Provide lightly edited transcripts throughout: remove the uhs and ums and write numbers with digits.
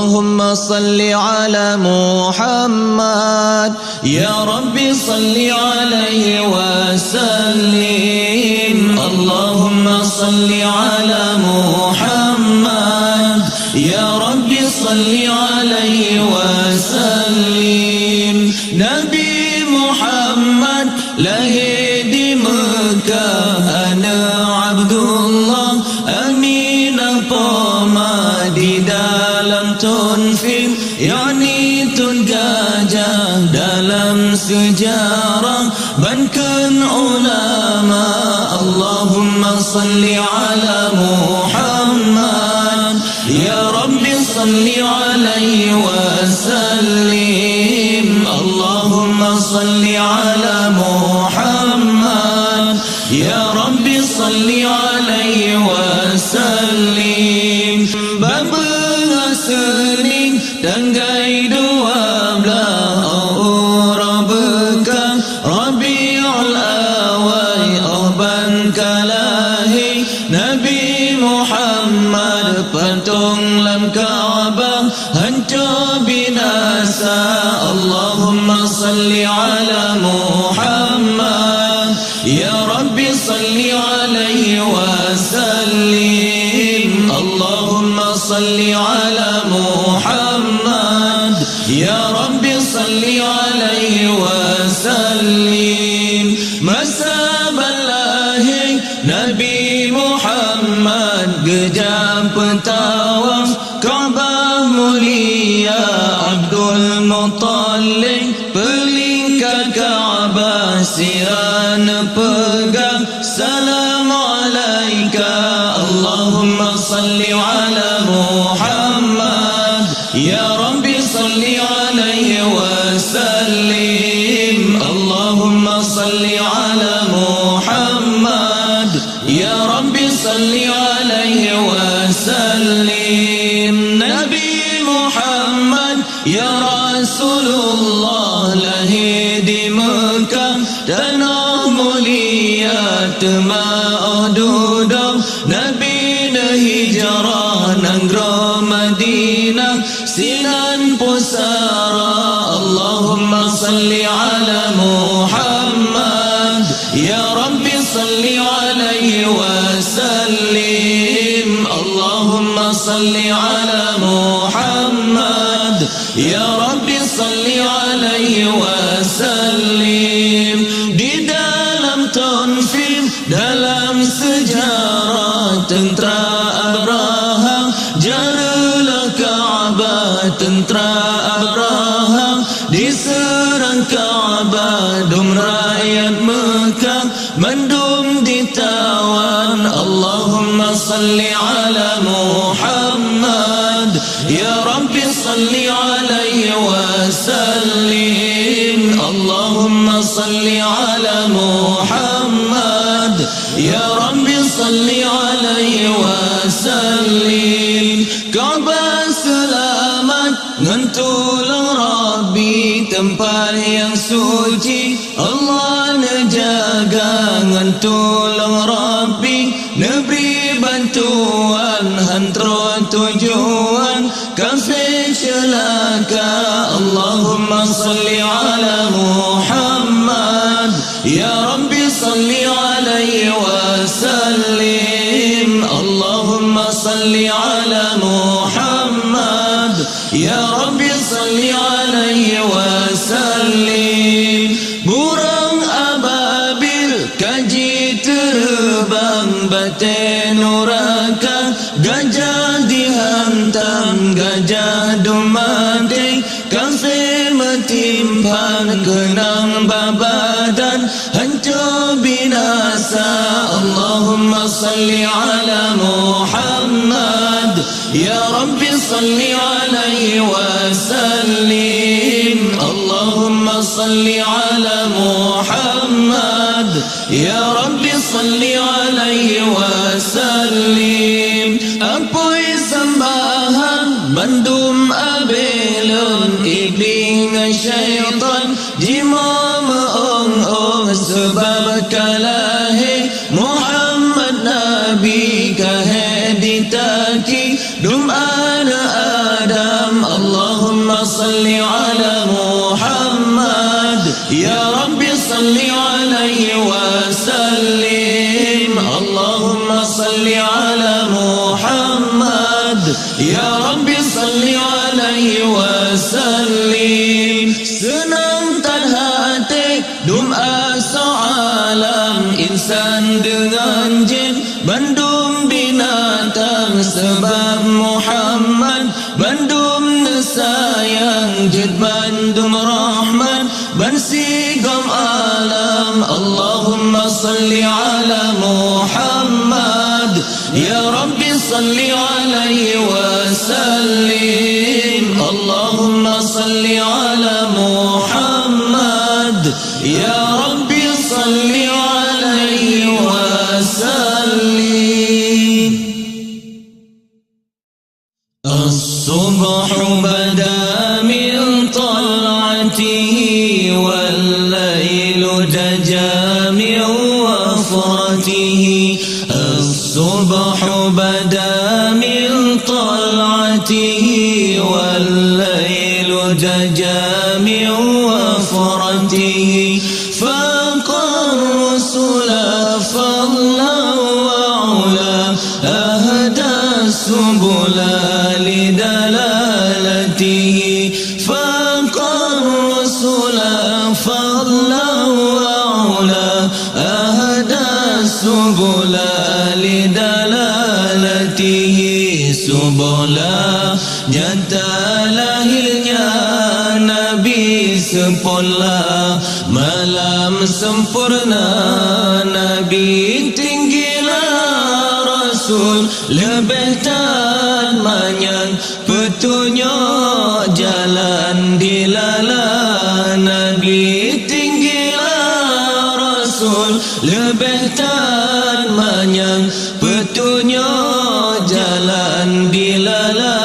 Allahumma salli ala Muhammad. Ya Rabbi salli alaihi wa sallim. Allahumma salli ala Muhammad. Ya Rabbi salli alaihi wa sallim. Nabi Muhammad lahir di Mekah, ana Abdullah Aminah Poma di dalam tunfil, yakni tun gajah dalam sejarah bankan ulama. Allahumma salli ala Muhammad. Ya Rabbi salli alaihi wa sallim. Allahumma salli ala Muhammad. Ya Rabbi salli alaihi wa sallim. Sening tanggai 12 Aura bekang Rabiul Awal Ban kalahi Nabi Muhammad patung lam Kaabah hancur binasa. Allahumma salli ala Muhammad. Ya Rabbi salli alaihi wa sallim. Allahumma salli ala Muhammad. Ya Rabbi salli alaihi wa sallim. Masa balahir Nabi Muhammad gejam pentawaf Kaabah mulia. Abdul Muttalib pelingkar Kaabah siran pegang. Salam alaika. Allahumma salli ala Muhammad. Ya Rabbi salli alaihi wa sallim. Allahumma salli ala Muhammad. Ya Rabbi salli alaihi wa sallim. Nabi Muhammad ya Rasulullah lahir di Mekah tanah mulia tema'ah duduk. Nabi dah hijrah nanggro Madinah sinan pusara. Allahumma salli ala Muhammad. Ya Rabbi salli alaihi wa sallim. Allahumma salli ala Muhammad. Ya Rabbi salli alaihi wa sallim. Di dalam tunfil dalam sejarah tentera Abraha jaralah Kaabah. Tentera Abraha diserang Kaabah. Dum rakyat Mekah mandum ditawan. Allahumma salli ala Muhammad. Ya Rabbi salli alaihi wa sallim. Allahumma salli ala Muhammad. Ya Rabbi salli alaihi wa sallim. Kaabah selamat ngentulung Rabbi tempat yang suci. Allah nejaga ngentulung Rabbi neberi bantuan hantro tujuan kafir celaka. Allahumma salli ala Muhammad. Ya Rabbi salli alaihi wa sallim. Allahumma salli ala Muhammad. Ya Rabbi salli alaihi wa sallim. Burung ababil kaji terbang batin nuraka. Gajah dihantam gajah dumating. Kafir metimpang kenang babadan hancur binasa. Allahumma salli ala Muhammad. Ya Rabbi salli alaihi wa sallim. Allahumma salli ala Muhammad. Ya Rabbi salli alaihi wa sallim. Apoi sembahan bandum abelun iblis syaitan jima meong sebab kalahi Muhammad Nabi kahe ditaki dum ana Adam صل على محمد يا رب صل عليه وسلم اللهم صل على محمد يا رب صل عليه wasallim. Senang tan hati dum asa alam insan dengan jin bandum binatang sebab Muhammad bandum nesayang jid bandum rahman bansigam alam. Allahumma salli ala Muhammad ya Rabbi salli alaihi wasallim. Allahumma salli ala Muhammad ya Rabbi salli alaihi wasallim. As-subhu bada min tal'atihi wal-laylu jaja min wafratihi. As-subhu bada min tal'atihi wal-laylu jaja min wafratihi. Faqar rusula fadla wa'ula ahda subula lidalalatihi. Faqar rusula fadla wa'ula ahda subula lidalalatihi. Subula nyata lahirnya Nabi sempurna, malam sempurna Nabi tinggilah Rasul lebih tanmanya petunjuk jalan dilala. Nabi tinggilah Rasul lebih tanmanya petunjuk jalan dilala.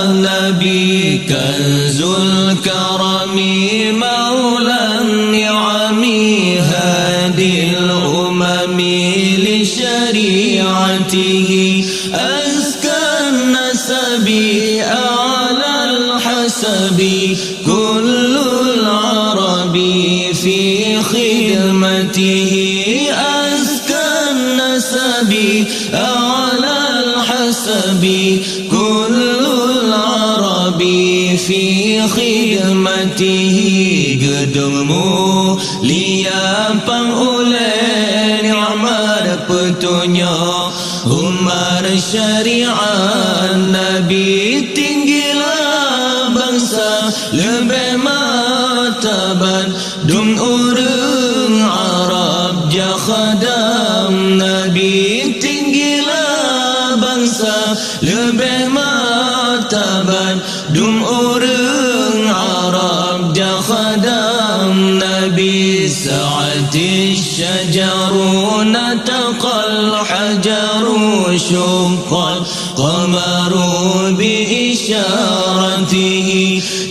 Nabi kanzul karami maulan ni'ami hadil umami li syari'atihi. Azkan nasabi a'lal hasabi kullul arabi fi khidmatihi. Azkan nasabi a'lal hasabi kullul arabi fi khidmatihi. Gedungmu liya pangulai ni'mat petunjuk umar syariat. Nabi tinggilah bangsa lebih martabat dum urang Arab jakhadam. Nabi tinggilah bangsa lebih martabat dum urang Arab jakhadam. Nabi sa'ati syajaru nataqal hajaru syuqqal qamaru bi isyaratihi.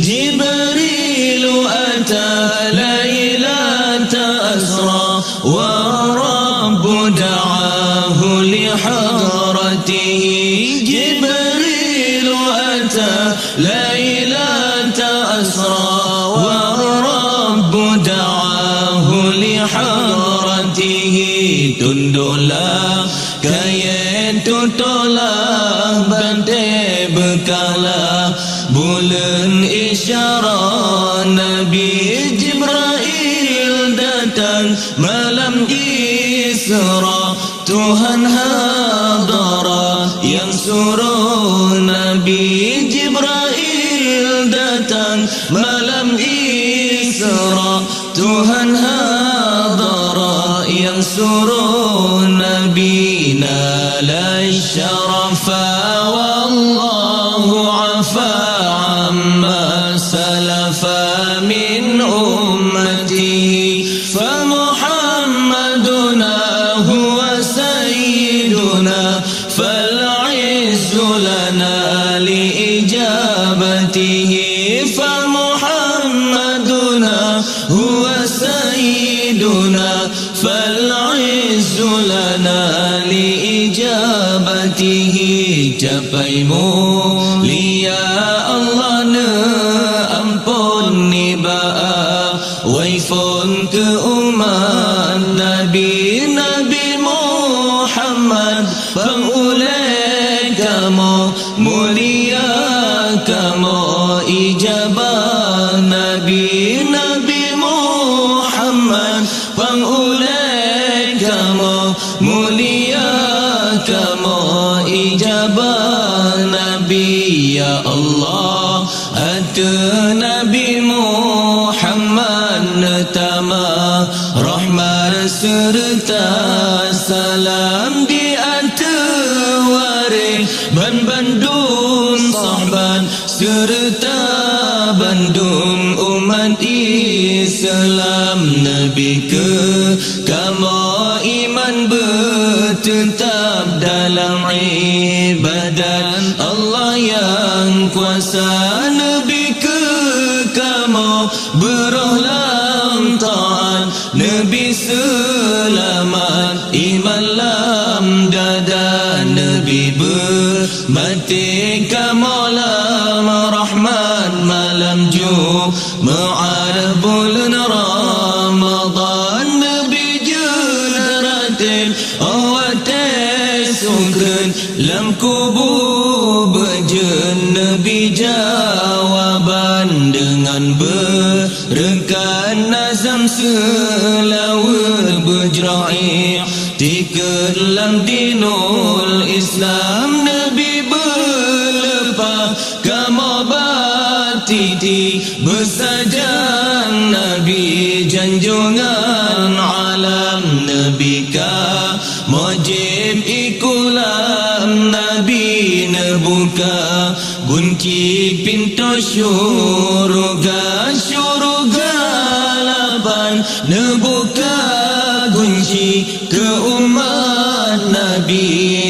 Jibrilu ata laylata asra wa rabbu da'ahu li hadratihi. Jibrilu ata laylata asra wa rabbu da'ahu li hadratihi. Tunduklah kaya tutulah bantai bekalah bulan isyarat. Nabi Jibril datang malam Isra. Tuhan hadara yang suruh. Nabi Jibril datang malam Isra. Tuhan hadara yang suruh. Nabi nala syarafa wallahu afa amma salafa min ummatihi. Fa Muhammaduna huwa sayyiduna fal izzu lana li ijabatihi. Fa Muhammaduna huwa sayyiduna fal izzu lana li ijabatihi. Capai mulia Allah ne'am ya Allah Ata Nabi Muhammad Tama rahmat serta salam di atas waris bandung sahabat serta bandung umat Islam. Nabi ke kamu iman bertetap dalam ibadat Allah yang kuasa. Nabi ke kamu berohlam taat Nabi selamat iman lam dada. Nabi bermati kamu lam rahmat malam Jumaat bulan Ramadan. Nabi jeneratin awate sungken lam kubur berjen. Nabi jawaban dengan berengkan nazam selawat berjera'i tiket lam dinul Islam. Nabi berlepas kamu batiti bersajang. Nabi janjungan alam. Nabi ka mujib ikulam. Nabi nebuka kunci pintu syurga. Syurga lapan nebuka kunci ke umat Nabi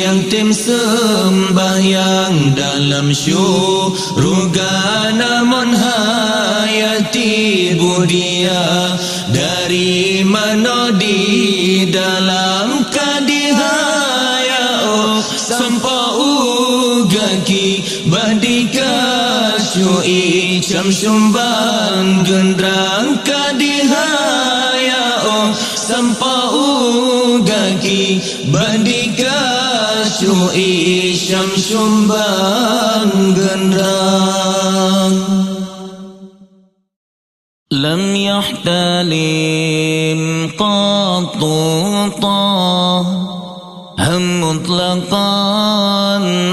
yang tim sembahyang dalam syurga. Namun hayati budia dari mana di dalam kadihaya sampai ugaki badika syui cam syumbang gendrang kadihaya sampai ugaki badika syui cam syumbang gendrang. لم يحتلم قط هم مطلقا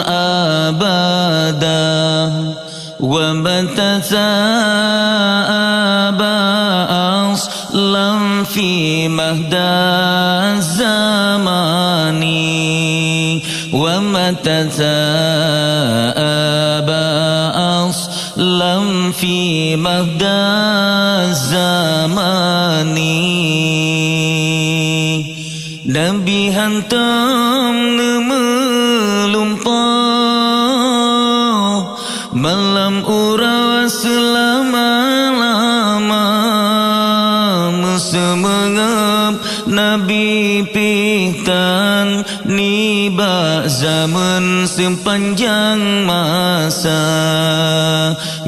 أبدا ومتى ثاب أصلا في مهدى الزمان ومتى ثاب أصلا في مهدى الزمان Nabi hantam melumpah malam ura selama-lama Mesemengap Nabi pihtan niba zaman sepanjang masa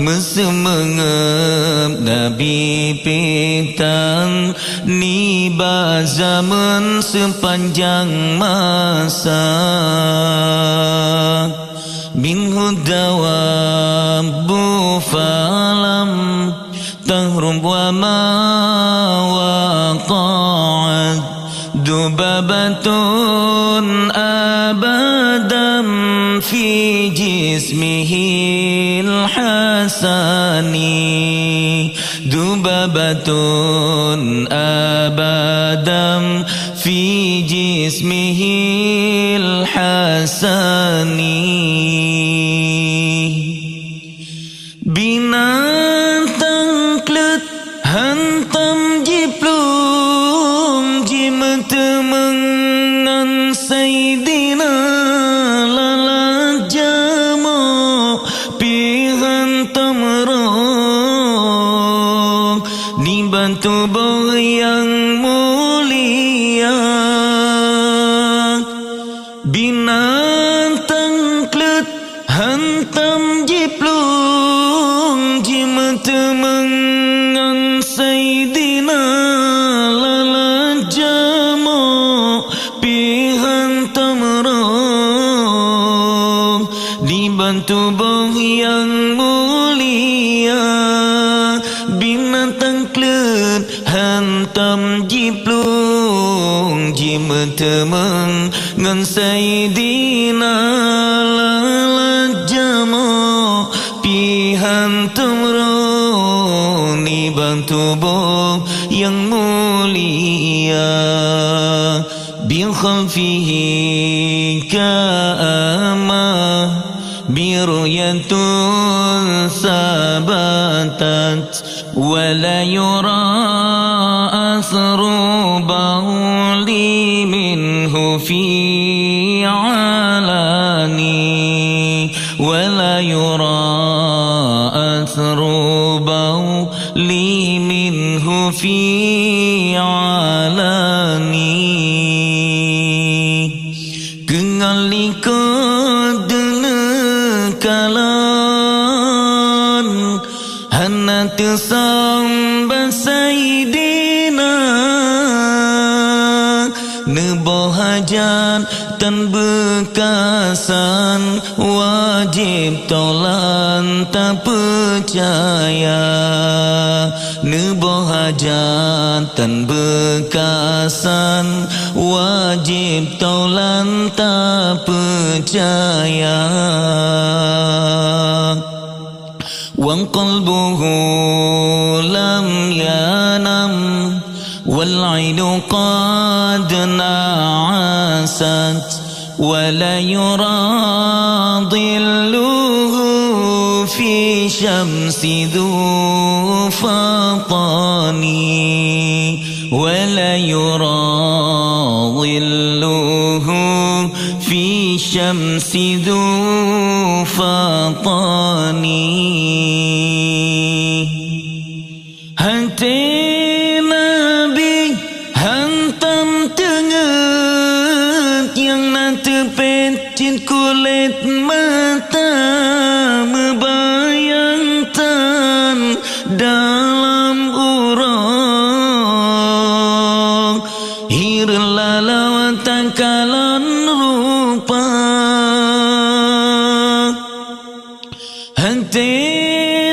Mesemengap Nabi pihtan niba zaman sepanjang masa Minhu dawabu falam tahrum wa ma waqa'at dubabatun abadam fi jismihi al-hasani dubabatun abadam fi jismihi al-hasani binatang klet hantam jiplung jimat mengan sayyidina lala jamo pihan tamrong dibantu bau yang mulia binatang klet hantam jiplung jimat mengan sayyidina lala jamo pihan tamrong dibantu bau yang mulia binatang klet hantam jiplung jimat mengan sayyidina lala jamo hantum roni tubuh yang mulia bil khalfihi ka'amah biruyatun sabatat wala yura asru bawli minhu fi alani wala yura asru bawli minhu fi alani kengalika kalan hanat samba sayyidina neboh hajat tan bekasan wajib tolan tak percaya neboh hajat tan bekasan wajib tolan tak percaya wang qalbuhu lam yanam wal aidu qad na'asat wala yura dhilluhu fi syamsi dhu fatani wala yura dhilluhu fi syamsi dhu fatani hati Nabi hantam tenget yang nanti pecin kulit mata membayangkan dalam urang hirlalau tangkalan rupa hati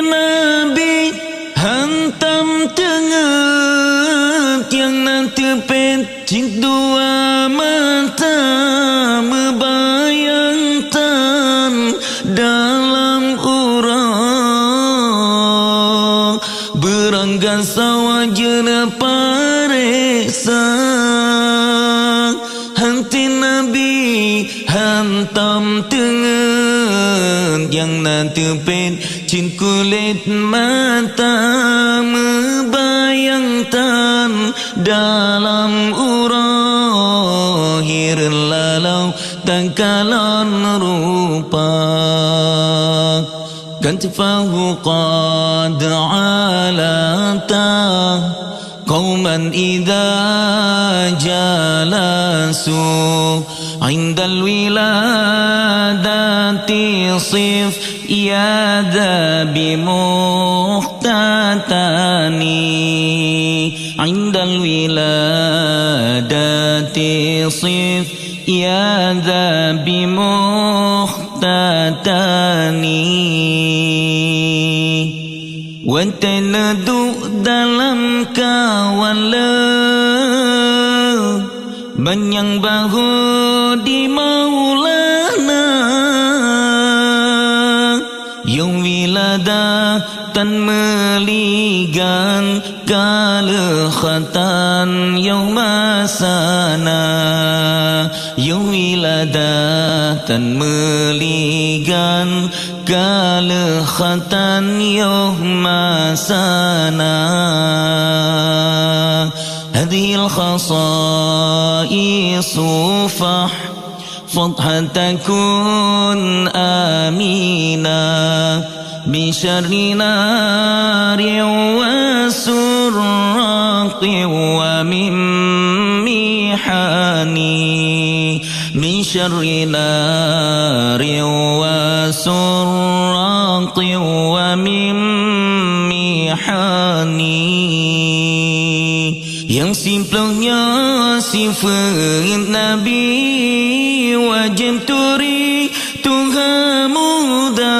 Nabi hantam tenget yang nanti pecik dua mata membayangkan dalam urang beranggasa wajana paresa hati Nabi hantam tenget yang nanti pecik kulit mata membayangkan dalam urang hirlalau tangkalan rupa kantifahu qad alata qauman idza jalasu indal wiladati sif yada bimuhtatani indal wiladati sif yada bimuhtatani wantanadu dalam kawala banyang bahu di maulana yang wilada tan meligan kala khatan yauma sana yang wilada tan meligan kala khatan yauma sana هذه الخصائص فضحا تكون آمينا بشر نار وسراق ومن محان من شر نار وسراق ومن محان yang simplenya sifat Nabi wajib turi Tuhan muda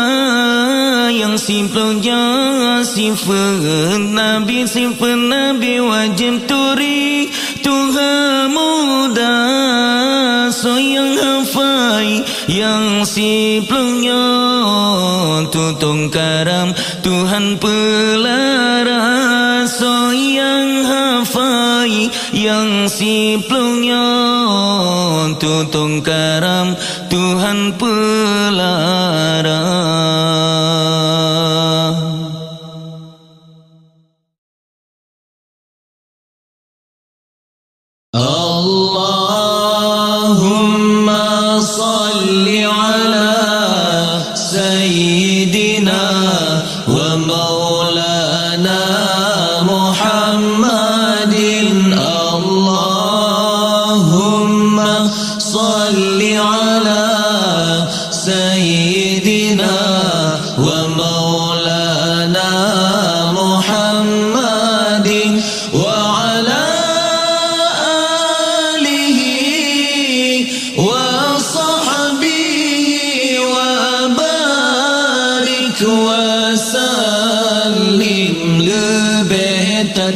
yang simplenya sifat Nabi wajib turi Tuhan muda so yang hafai yang simplenya Tutung karam Tuhan pelara So yang hafai yang siplungnya Tutung karam Tuhan pelara. Allahumma salli ala Sayyidina wa maulana Muhammadin. Allahumma salli ala Sayyidina wa maulana Muhammadin wa ala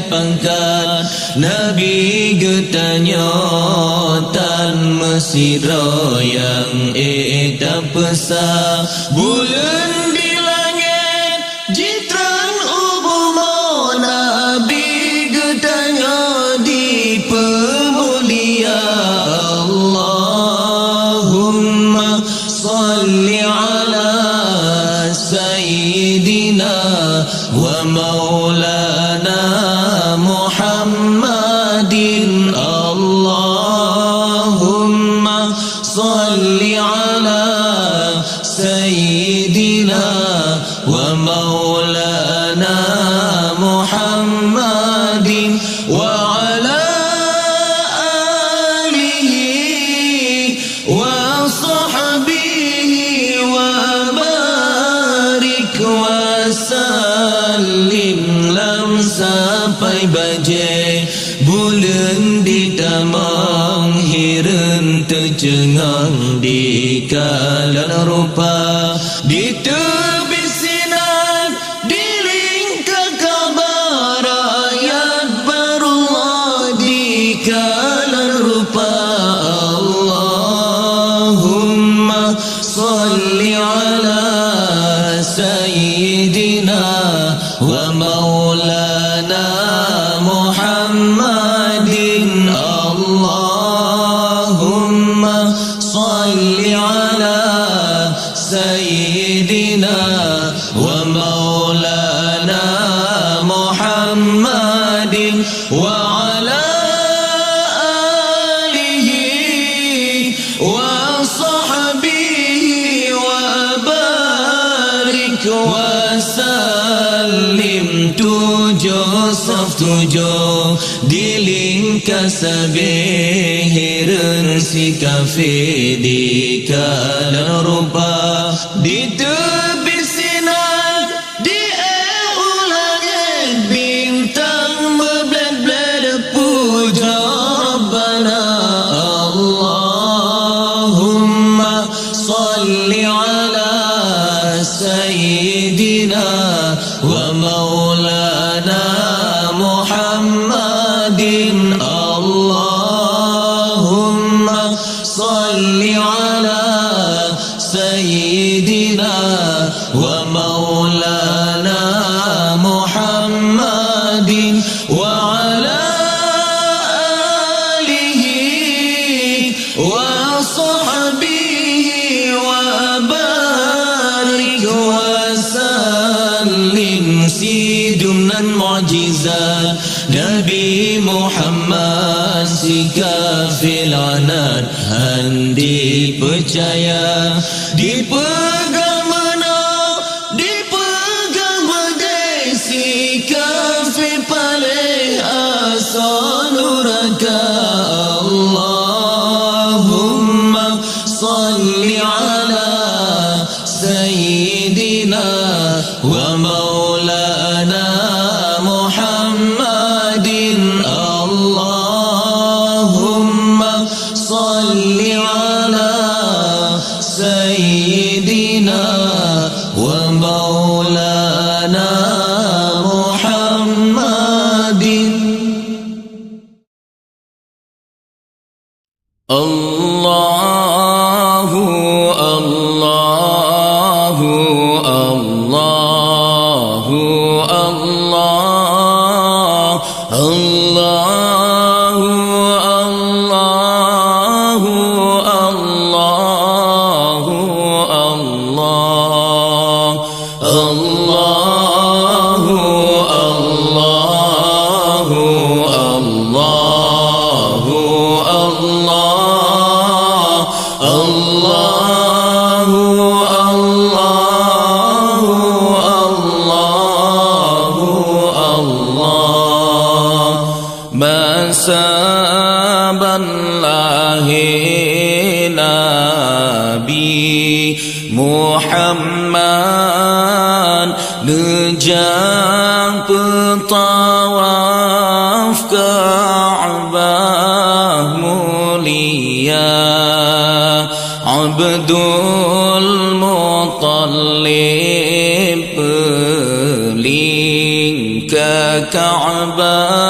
pangkat Nabi getanya tan mesira yang tak besar bulan di langit jitran ubumo Nabi getanya di pemulia. Allahumma salli ala Sayyidina wa maulana Muhammadin. Allahumma salli ala Sayyidina wa maulana Muhammadin wa ala alihi wa sahbihi wa barik wa sallim. Lam sampai baje bulan di damang hiren tercengang di kalan rupa di tepi sinar di lingkar kabar ayat barullah di kalan rupa. Allahumma salli ala Sayyidina wa maulana Muhammadin. Allahumma salli ala Sayyidina wa maulana Muhammadin wa ala alihi wa sahbihi wa barik wa sallim. Tujuh saf tujuh di lingkar sabihiran si kafe di kalan rupa di tepi sinar di langit bintang berbled-bled puja Rabbana. Allahumma salli ala Sayyidina wa maulana Muhammadin. Allahumma salli ala Sayyidina wa maulana Muhammadin wa ala alihi wa sahbihi wa barik wa sallim. Sidumnan mu'jizat Nabi Muhammad si kafil anad handi percaya dipegang menang dipegang badai si kafil paling asal nuraka. Allahumma salli ala Sayyidina wa maulana Muhammadin. Allahumma salli ala Sayyidina wa maulana Muhammadin. Allahu Allahu Allah Masaballahi Nabi Muhammad Nejang petawaf Ka'bah mulia Abdul Muttalib peling ke Ka'bah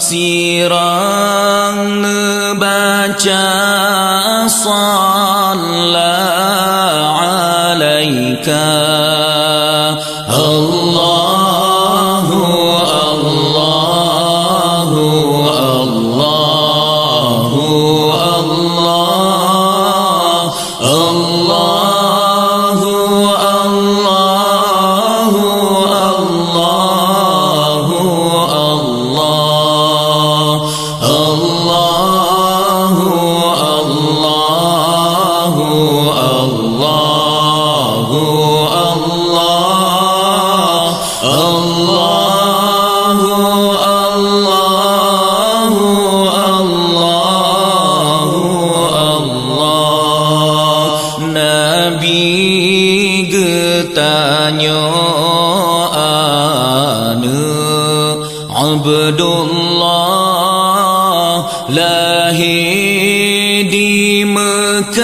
Sirang nebaca Sallallahu alaika Allahu Allahu Allahu Allah Allahu Allahu Allahu Allah Allahu Allahu Allahu Allahu Allahu Allah Nabi getanyo anu Abdullah lahir di Mekah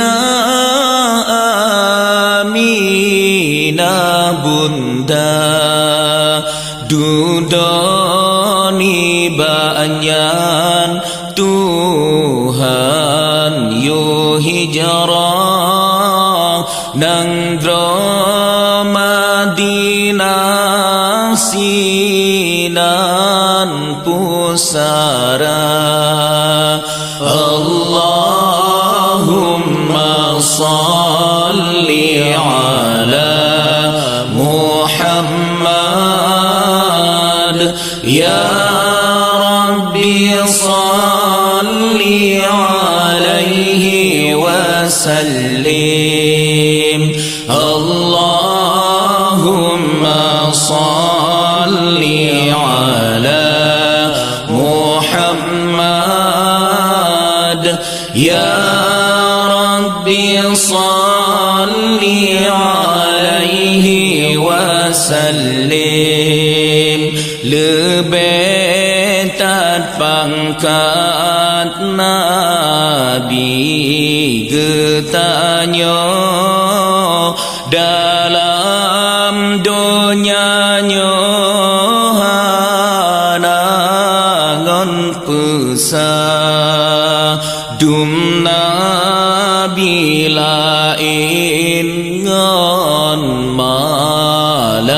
Aminah bunda dudoni banyan Tuhan yo hijrah nang Madinah sinan pusara Allahumma salli ala Muhammad ya Rabbi salli alaihi wa sallim Allahumma salli ala Muhammad ya Rabbi salli alaihi wa sallim lebetat pangkat Nabi getanyo dalam donyanya hanangan pesa dum Nabi lain ngon malaikat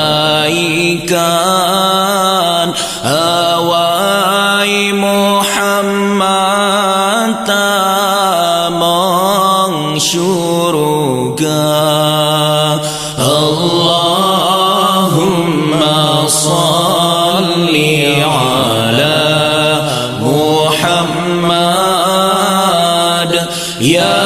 awai Muhammad tamang syurga Allahumma salli ala Muhammad ya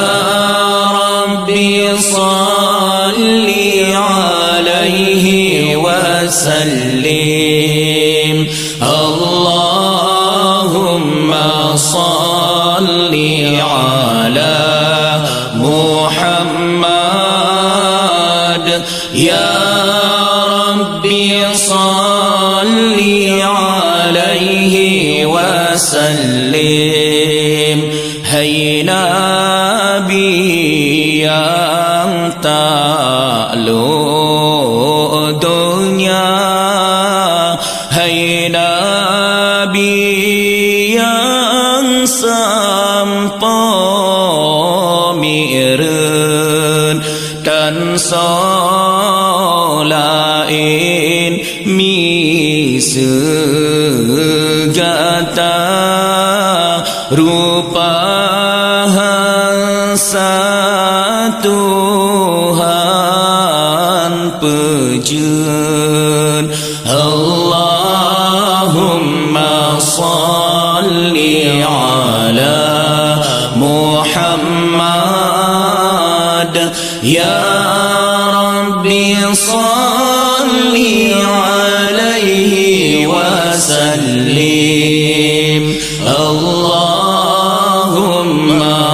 Rabbi salli alaihi wa sallim Allahumma salli ala Muhammad ya Rabbi salli alaihi wa sallim hai Nabi yang ta'lu dunia hai Nabi yang sampai mi'run dan solain misegata rupa Tuhan berjeun. Allahumma salli ala Muhammad. Ya Rabbi salli alaihi wa sallim. Allahumma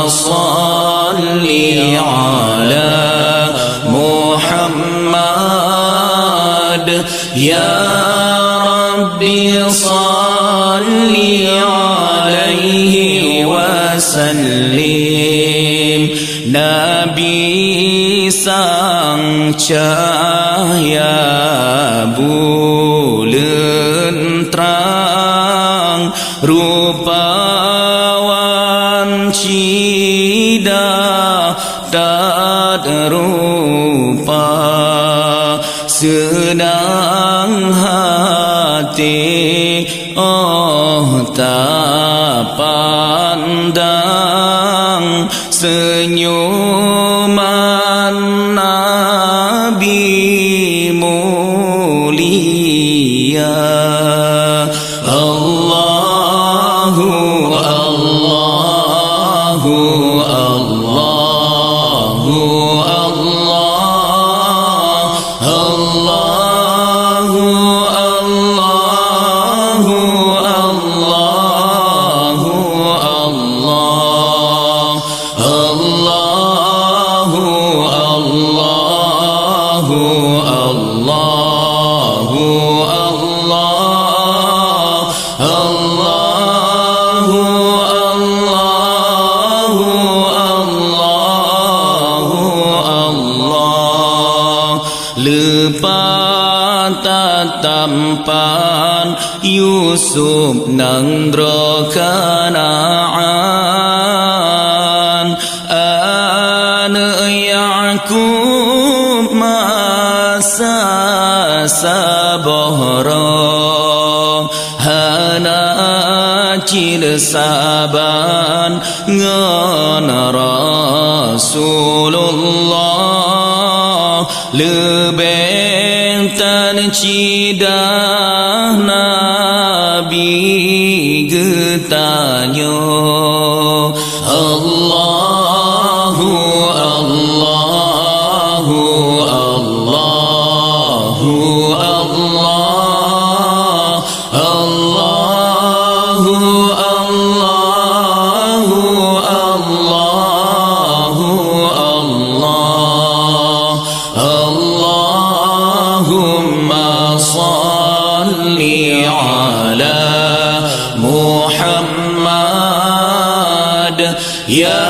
salli ala Muhammad. Ya Rabbi salli alaihi wa sallim. Nabi sang cahaya bulan terang, rupawan cidah tak rupa, senang hati tak pandang, senyuman Nabi mulia. Allahu Allahu Allahu Allah, Allahu Allahu Allahu Allah, Allahu Allahu Allahu Allah, Allahu Allahu Allahu Allah. Lepas tampan Yusuf nang Kanaan, Ya'qub masa sabahra, hana cir saban ngan Rasulullah, lebeng tan cidah Nabi getanyo. Allahu Allahu Allahu Allah, Allahu Allahu Allahu Allah. Allahumma salli ala Muhammad. Ya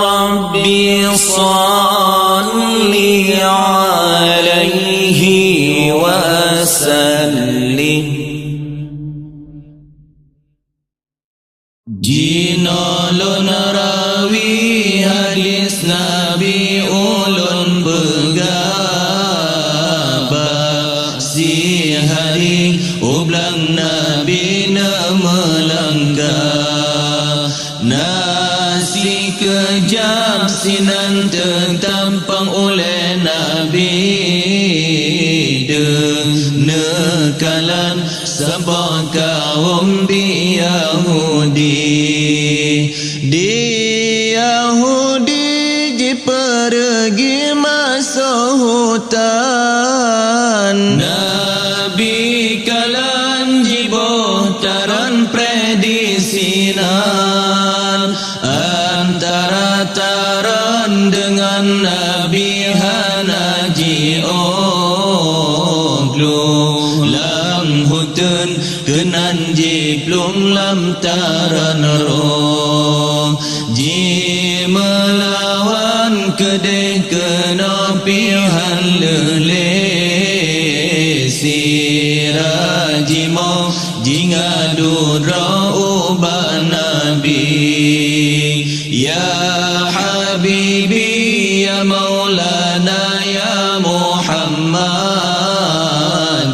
Rabbi salli alaihi wa sallim. Jinalun rawi hadis Nabi ulun begabah, si hari ublang Nabi melanggar, nasi kejam sinan tertampang oleh Nabi, denekalan sabah kaum di Yahudi. Di Yahudi ji pergi masuk hutan, Nabi kalan ji bohtaran predisinan, antara taran dengan Nabi hanaji oglu, lam hutun kenan ji plum lam taran roh, ji melawan kedeh kena pihan lele, siraji mau ji ngadu ra'ubah Nabi. Ya Habibi ya Maulana ya Muhammad,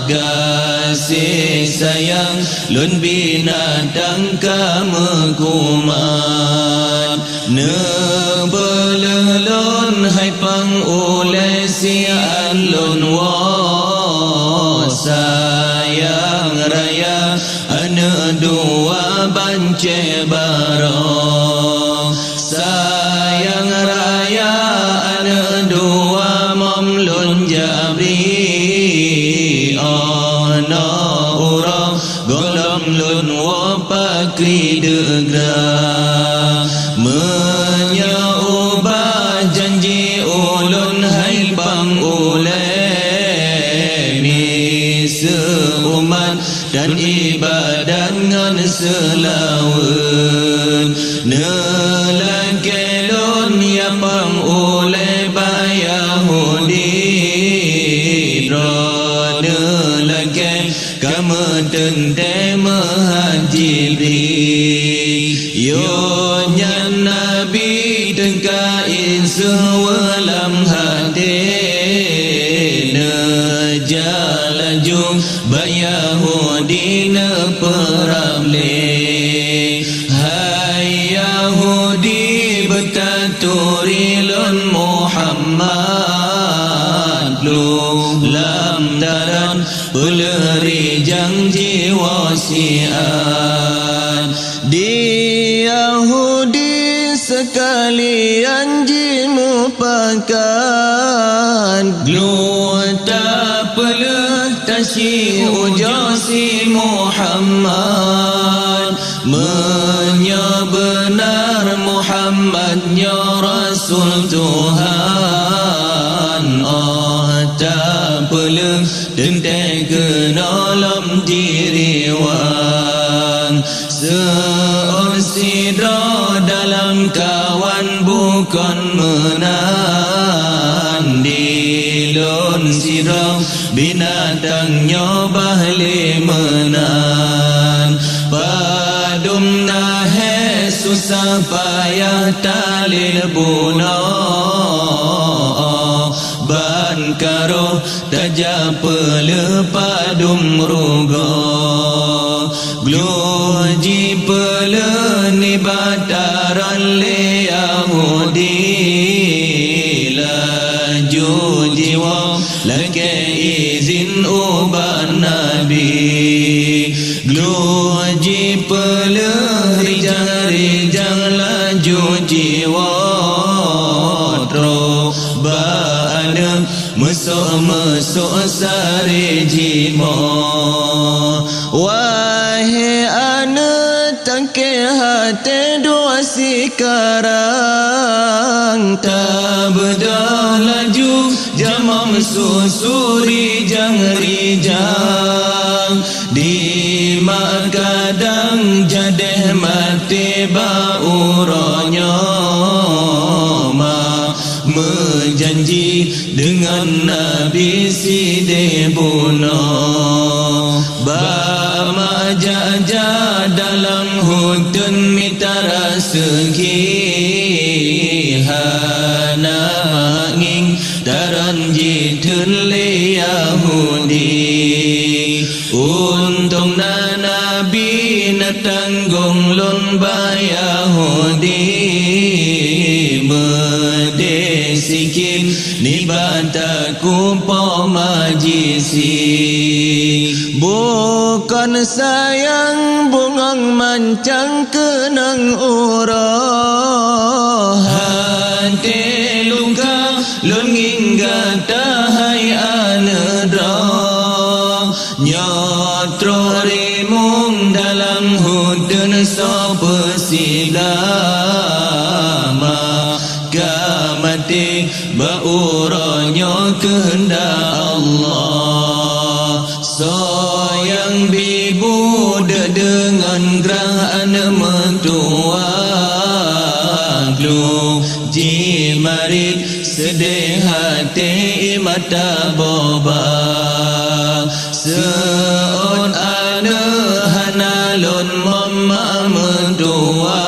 kasih sayang lun binatang kamu kumat, nebelelun hai pang oleh si alun wa barong sayang raya ane dua momlun jabri ana urang golong lun wapakri degra menyubah janji ulun hai pang ulemi seumat dan ibadat ngan selawen nelakelun ya pang ule bayahudi ro nelakel kamen te mahajiri yo nyan nabi tengkain sewalam hati nejalajung bayahudi ne peramle hai Yahudi betaturi lun Muhammad lam daran uleri janji wasiat di Yahudi sekalian jinupakan tak peleh tasyi ujasi Muhammad menyebenar Muhammadnya Rasul Tuhan tak peleh dente kenalam diriwan seonsidra dalam kawan bukan menan dilun sidra binatangnya bahli menan padum nahe susah payah talil buna ban karo taja pelepadum rugo gloji pele nibataran le Yahudi laju jiwa lake izin uban nabi gloji pele rijang laju jiwa tro ba'ana mesok sari jimo wahai anak tangke hati dua sekarang tak bedah laju jamam susuri rijang di mak kadang jadeh mati bauronya menjanji dengan Nabi Sidebuno Bama jaja dalam hutun mitara segi hana nging taran jitun le Yahudi untung na Nabi na tanggung lun ba Yahudi sikin ni bataku pomajisi bukan sayang bungang mancang kenang urah hati luka lunging gatahai anedra nyotro rimung dalam hudun sopesilama mati bauranya kehendak Allah sayang bibu dengan geraan mentua glu jimarit sedih hati mata boba seon ana hanalun mama mentua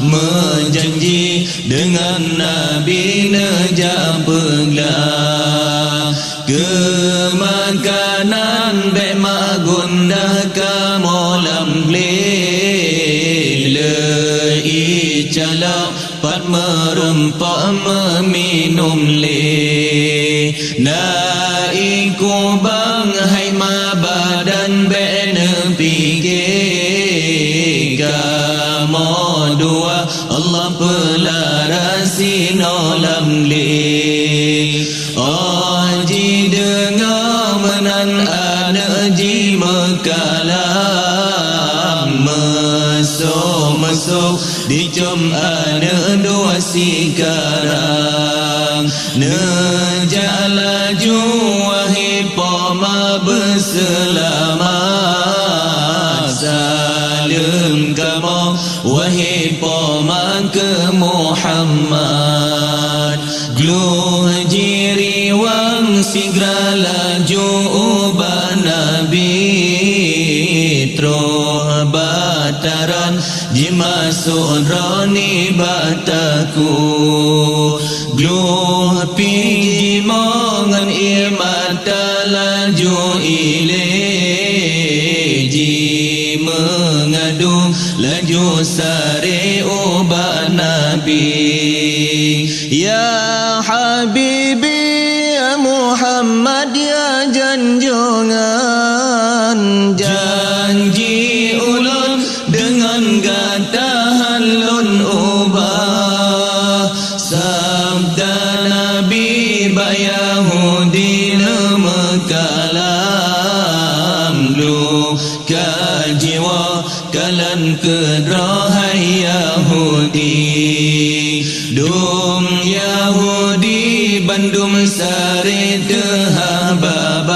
menjanji dengan Nabi nejak peglah kemakanan bema gundah kamolam lele icala pat merempak meminum le naiku bang hai ma badan bene pige Allah pelarasi nolam li Oji dengar menan ada ji mekalam Mesuk dicom ada dua sikarang Nejak laju wahai poma berselamat Salam kamu wahai poma ke Muhammad Gluh jiri wang sigra laju ubah Nabi Troh bataran jimasuk roni bataku Gluh piji mongan imata laju ile Ji mengadung laju sari ubah Nabi Ya Habibi ya Muhammad ya janjungan Janji ulun dengan gatahan lun ubah Sabda Nabi Yahudi nama kalam Luka jiwa kalan kedrahai Yahudi Dum Yahudi bandum sari tehah babi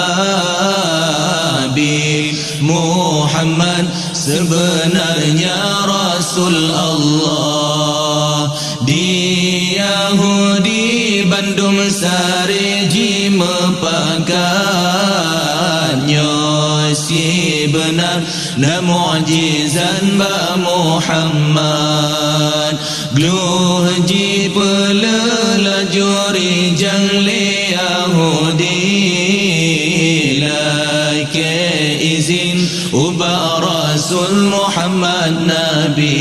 Muhammad sebenarnya Rasul Allah Di Yahudi bandum sari jima pakannya Si benar na mu'jizan ba Muhammad Gluh ji pelala juri jangli Yahudi Like izin ubah Rasul Muhammad Nabi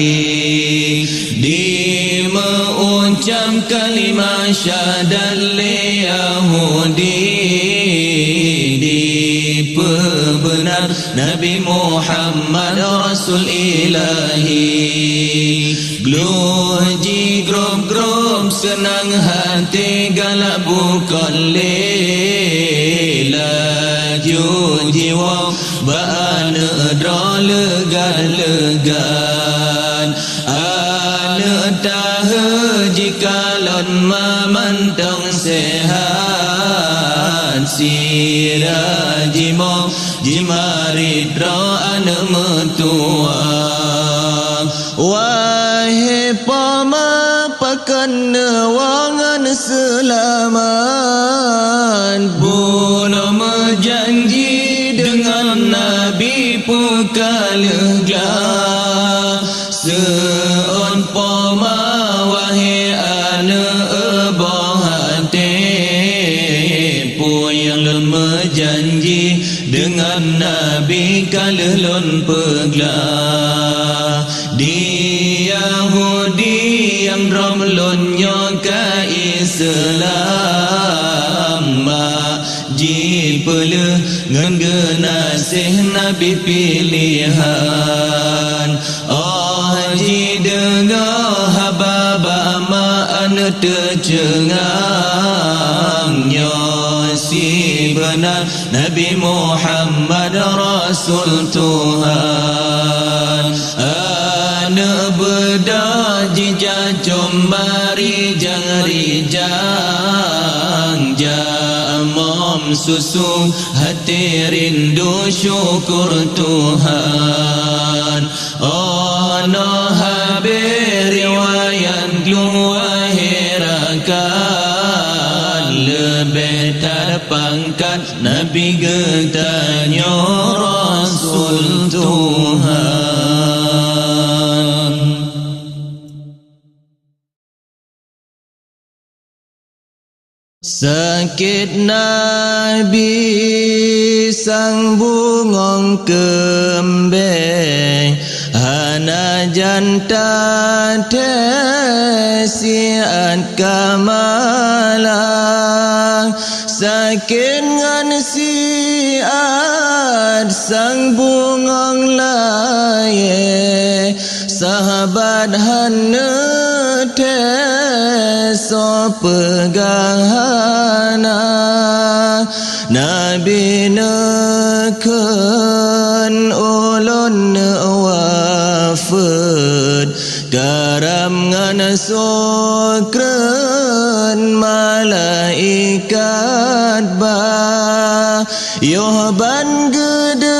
Di mengucap kalimah syahadat li Yahudi Di pebenar Nabi Muhammad Rasul Ilahi Gluh ji grup-grup senang hati galak bukan laju jiwa ba'ana dra legan-legan ana tahu jikalon mamantang sehat sirah jimong jimari dra ana metua Wahai pama pakan newangan selamat Bunuh menjanji dengan Nabi pukaleglah Seon pama wahai ana ebahate Yang lemah janji dengan Nabi kalelon peglah Di Yahudi yang romlonnya ka Islam Ji peleh ngan genasih Nabi pilihan Oh ji dengar hababa ma'an tercengangnya Si benar Nabi Muhammad Rasul Tuhan Ana bedah jijak comari jang-rijang Jamam susu hati rindu syukur Tuhan Oh no habis riwayat luahirakan Lebih terpangkat Nabi getanya Rasul Tuhan Sakit Nabi sang bungong kembang Hana janta tesiat kamalang Sakit ngan siat sang bungong laye sahabat hana teso pegahana Nabi neken ulun wafud karam ngan sukren malaikat ba yoban gedengan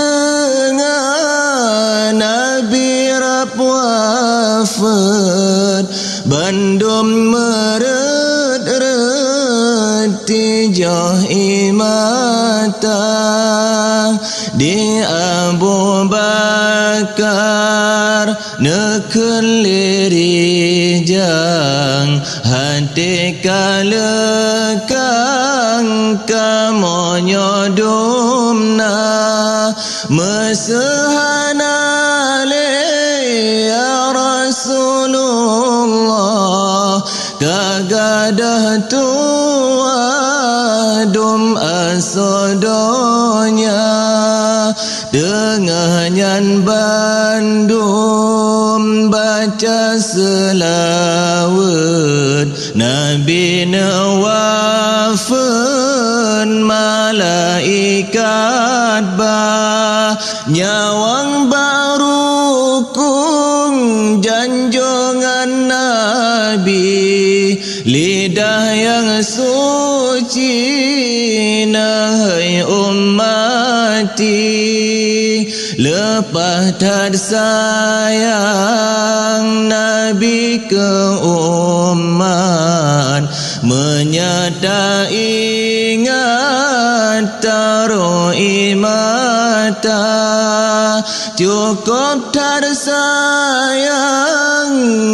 Nabi rap wafud bandum meret-reti joh imata di Abu Bakar neken lirijang hati kalekang kamonyodumna mesehana ya Rasulullah kagadah tua dum asodonya denganyan bandum baca selawat Nabi nawafun malaikat ba nyawang baru kung janjongan Nabi lidah yang suci nahai ummati lepas tad sayang Nabi ke umat menyata ingat taruh imata cukup tad sayang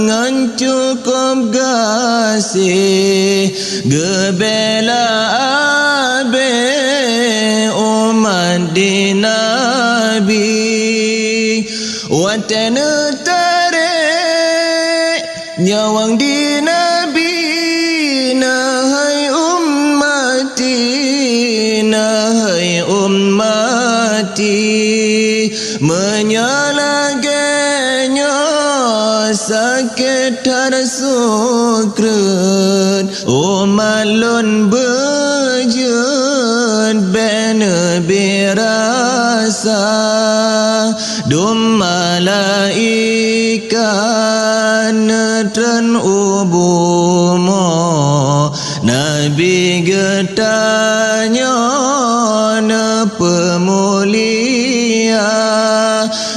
ngan cukup gasih gebela abe umat di Nabi watana tarik nyawang di Nabi nahai ummati menyalagenya sakit tersukren umalun bejut bena birasa dum malaikat netren ubumo Nabi getanya na pemulia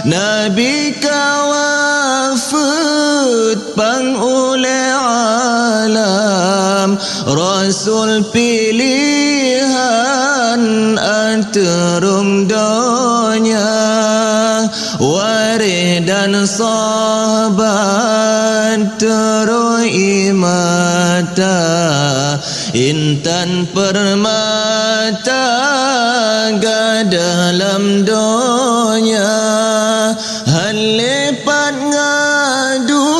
Nabi kawafut pang ule alam Rasul pilihan anterum donya waris dan sahabat teroi mata intan permata dalam donya halipat ngadu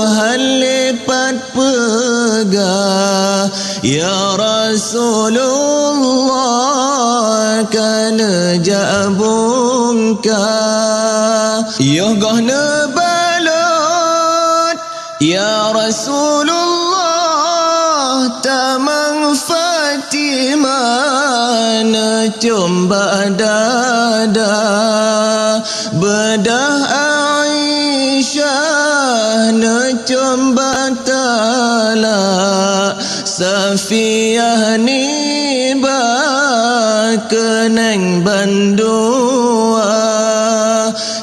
halipat pegah ya Rasulullah kana jabungka yoh gahna balot ya Rasulullah tamang Fatimah na cumba dada bedah Aisyah na cumba tala Safiyah ni keneng bandua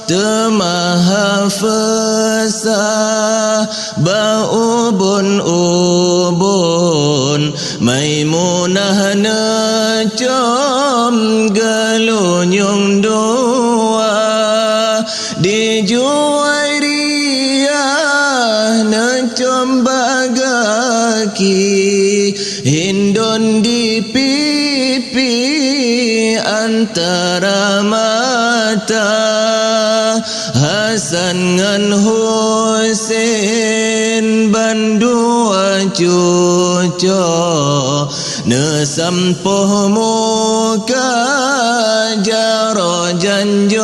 temaha fesah ubun Maimunah na com galunyung dua di Juwairiyah na com bagaki Hindun di pipi antara mata Hasan ngan Husain bandua cucu nesampuh muka jaro janjongan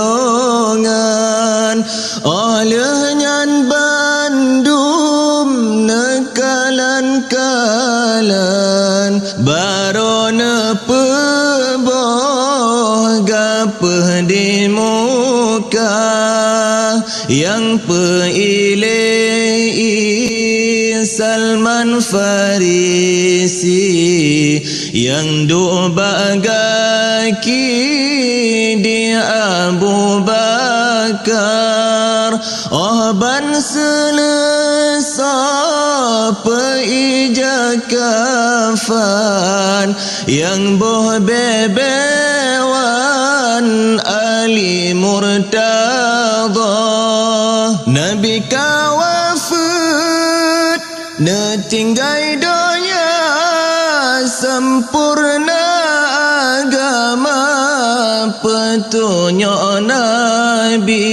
olehnya jalan barona peboh gapeh di muka yang peilei Salman Farisi yang do bagaki di Abu Bakar ban selesa peija kafan yang boh bebewan Ali Murtada Nabi kawafut netinggai donya sempurna agama petunjuk Nabi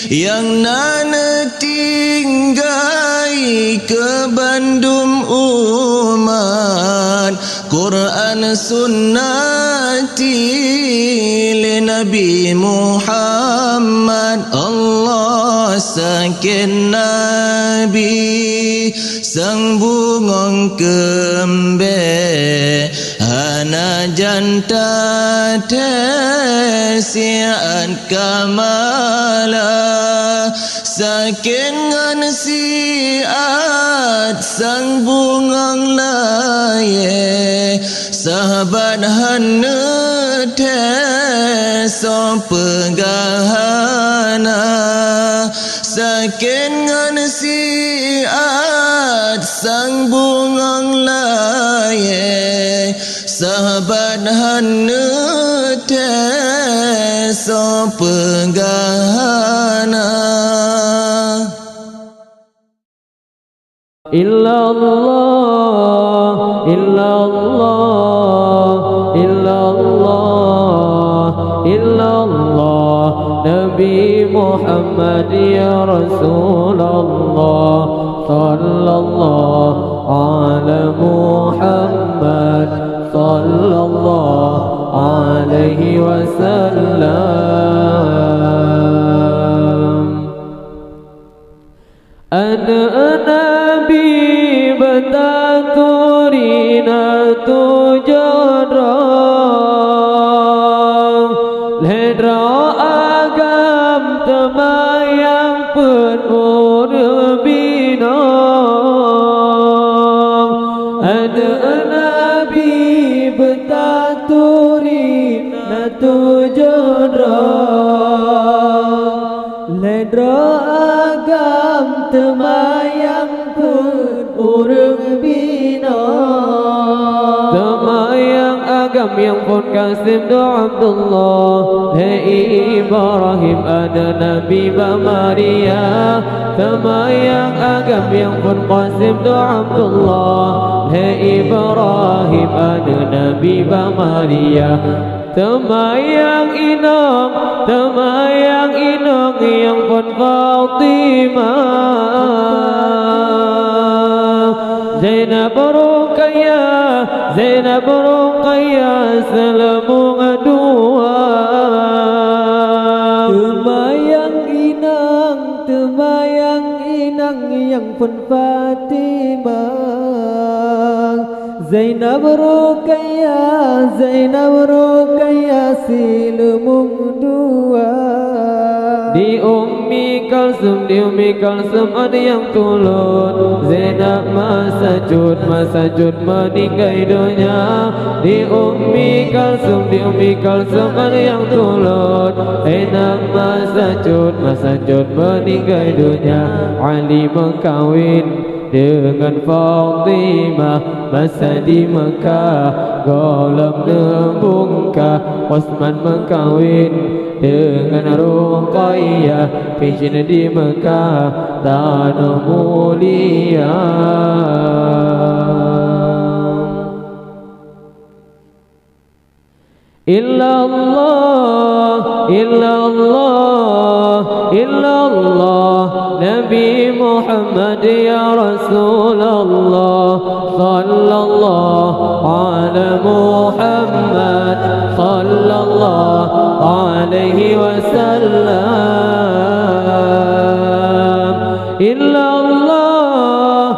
yang nana tinggai ke bandum umat Quran sunnati li Nabi Muhammad Allah sakin Nabi sang bungong kembe hana janta tesian kamala sakin ngan siat sang bungong laye sahabat hana teso pegahana sakin ngan siat sang bungong laye sahabat hana teso pegahana illallah illallah illallah illallah Nabi Muhammad ya Rasulullah sallallahu ala Muhammad sallallahu alaihi wasallam ana nabi bataturina tujara ledra agam temayang penuh bina ada nabi bataturina tujara ledra agam temayang penuh bina temayang agam yang pun Qasim do Abdullah hei Ibrahim ada Nabi Maria temayang agam yang pun Qasim do Abdullah hei Ibrahim ada Nabi Maria temayang inong yang pun Fatimah Zainab Ruqayyah selamu dua temayang inang yang pun Fatimah Zainab Ruqayyah selamu dua di Ummi Kalsum ada yang turun Zainab masajud meninggai dunia di Ummi Kalsum ada yang turun Zainab masajud meninggai dunia Ali mengkawin dengan Fatimah masa di Mekah golem membungkah Osman mengkawin dengan Ruqayyah Pincin di Mekah tanah mulia illallah Nabi Muhammad ya Rasulullah sallallahu ala Muhammad sallallahu alaihi wasallam illallah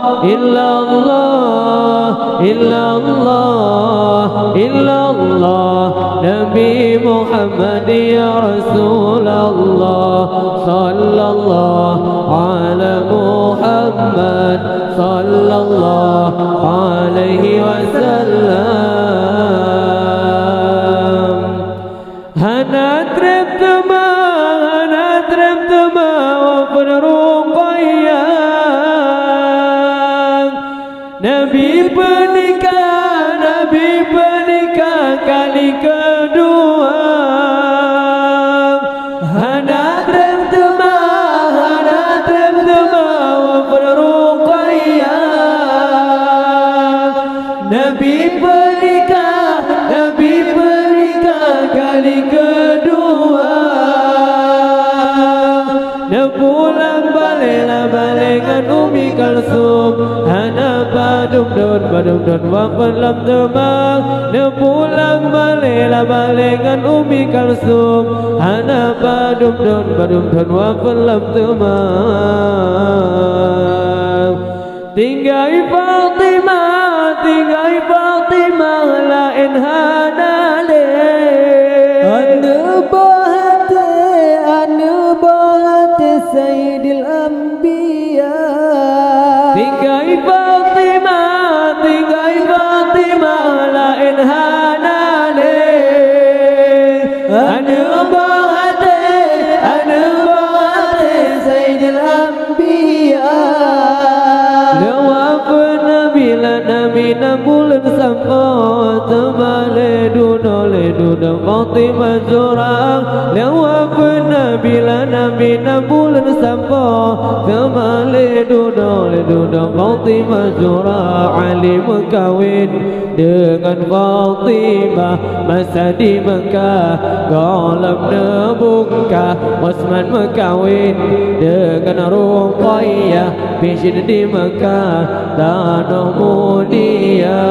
illallah, illallah. Nabi Muhammad ya Rasulullah, sallallahu ala Muhammad, sallallahu alaihi wasallam. Hana tremtama wa peneruqaya. Nabi pernikah kali kedua. Hana tremtama wa peneruqaya. Nabi pernikah kali kedua. Dia pulang balikkan Umi Kalsum. Hana badum-dun wafat lam temang. Dia pulang balikkan Umi Kalsum. Hana badum-dun wafat lam temang. Tinggal Fatimah lain hana le. Anu bahate Sayyidil Anbiya. Tinggal Fatimah lain hana le. Anu bahate Sayyidil Anbiya. Nabi bulan sampai temale duna Fatimah Zura. Lewat Nabi bulan sampai temale duna Fatimah Zura. Ali berkahwin dengan Fatimah masa di Mekah. Ghalam nebungkah Osman berkahwin dengan Ruqayyah Bishir di Mekah tanah mulia.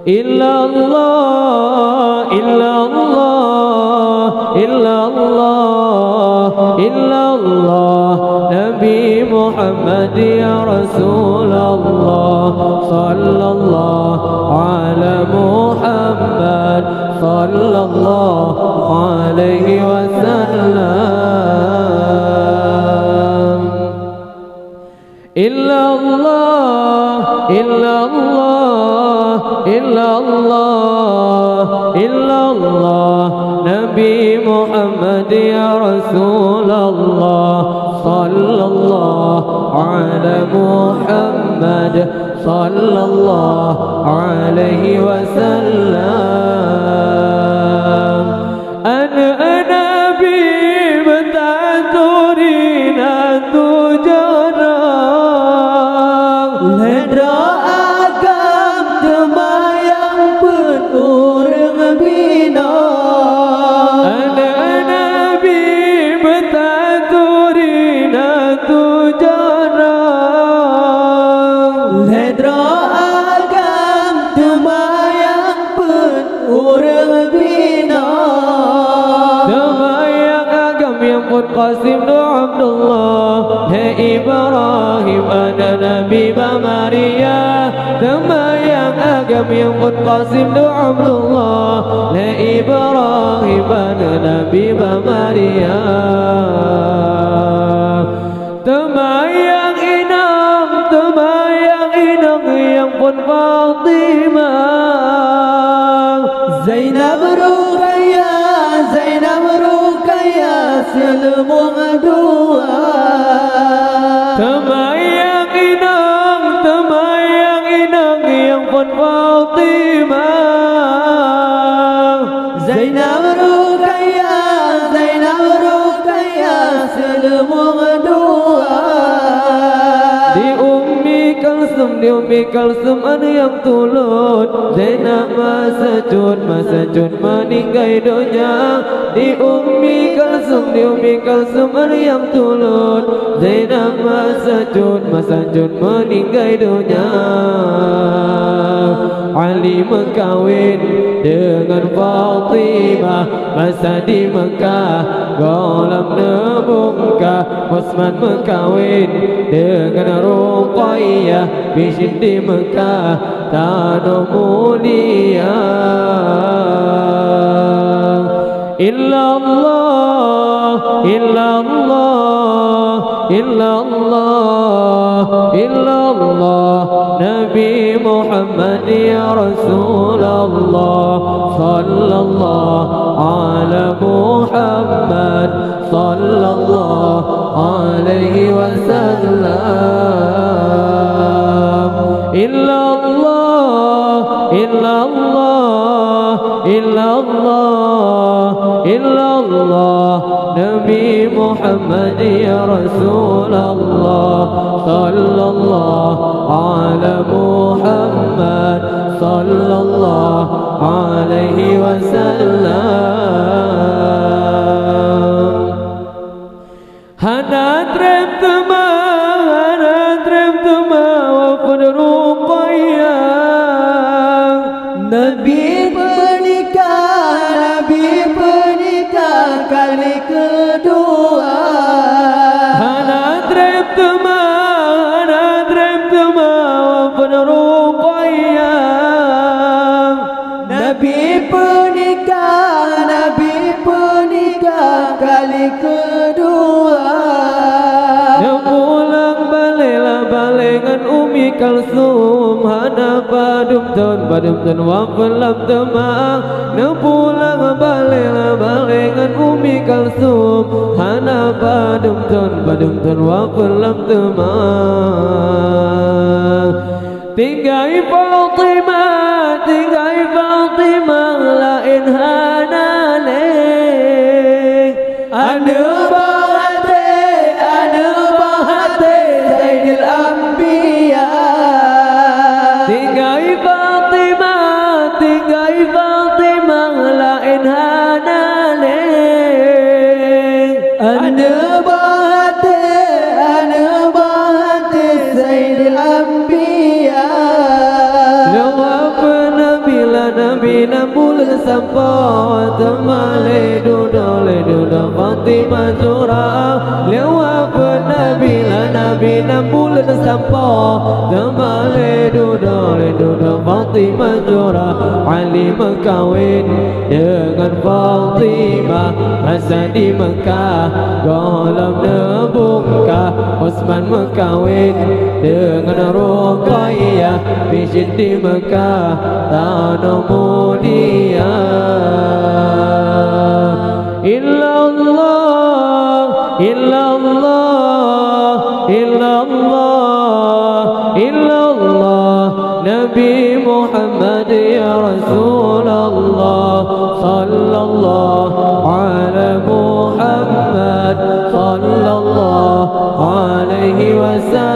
Illallah, illallah, illallah, illallah. Nabi Muhammad ya Rasulullah, sallallahu ala Muhammad, sallallahu alaihi wasallam. Illallah, illallah, illallah, illallah. Nabi Muhammad ya Rasulullah, sallallahu ala Muhammad, sallallahu alaihi wasallam. Ana Nabi bentaturina tujarang. Ledra agam demayang penurang bina. Ana Nabi bentaturina tujarang. Ledra agam demayang penurang bina. Demayang agam yang pun Qasim nu Abdullah. Hai Ibrahim ana Nabi Maria. Demayang agam yang pun Qasim nu Abdullah. Hai Ibrahim ana Nabi Maria. Demayang inang yang pun Fatimah. Zainab Ruqayyah selumung dua. Temayang inang yang pun Fatimah. Zainab Ruqayyah selumung dua. Di Ummi Kalsum ada yang turut. Zainab masajud meninggai dunia. Di Ummi Kalsum ada yang turut. Zainab masajud meninggai dunia. Ali berkahwin dengan Fatimah masa di Mekah. Ghulam nebungkah Utsman berkawin dengan Ruqayyah bising di Mekah tanah mulia. Illallah, illallah, illallah, illallah, Nabi Muhammad ya Rasulullah. Sallallahu ala Muhammad sallallahu alaihi wasallam. Illallah, illallah, illallah, illallah, Nabi Muhammad ya Rasulullah. Sallallahu ala Muhammad sallallahu alaihi wasallam. Hana trem tuma wafad Ruqayyah. Nabi pernikah kali kedua. Hana trem tuma wafad Ruqayyah. Nabi pernikah kali kedua. Yang pulang balengan Umi Kalsum. Hana badum ton wafad lam temang. Yang pulang balengan Umi Kalsum. Hana badum ton wafad lam temang. Tinggai Fatimah lain hana leh. Anu bahate Zainil Anbiya. Tinggai Fatimah lain hana leh. Anu bahate Zainil Anbiya. Nabi nambul sampai temale duda Fatimah Zura. Lewat Nabi nambul sampai temale duda Fatimah Zura. Ali berkawin dengan Fatimah masa di Mekah. Ghulam nebungkah Utsman berkawin dengan Ruqayyah bising di Mekah tanah mulia. Illallah, illallah, illallah, illallah, Nabi Muhammad ya Rasulullah. Sallallahu ala Muhammad sallallahu alaihi wasallam.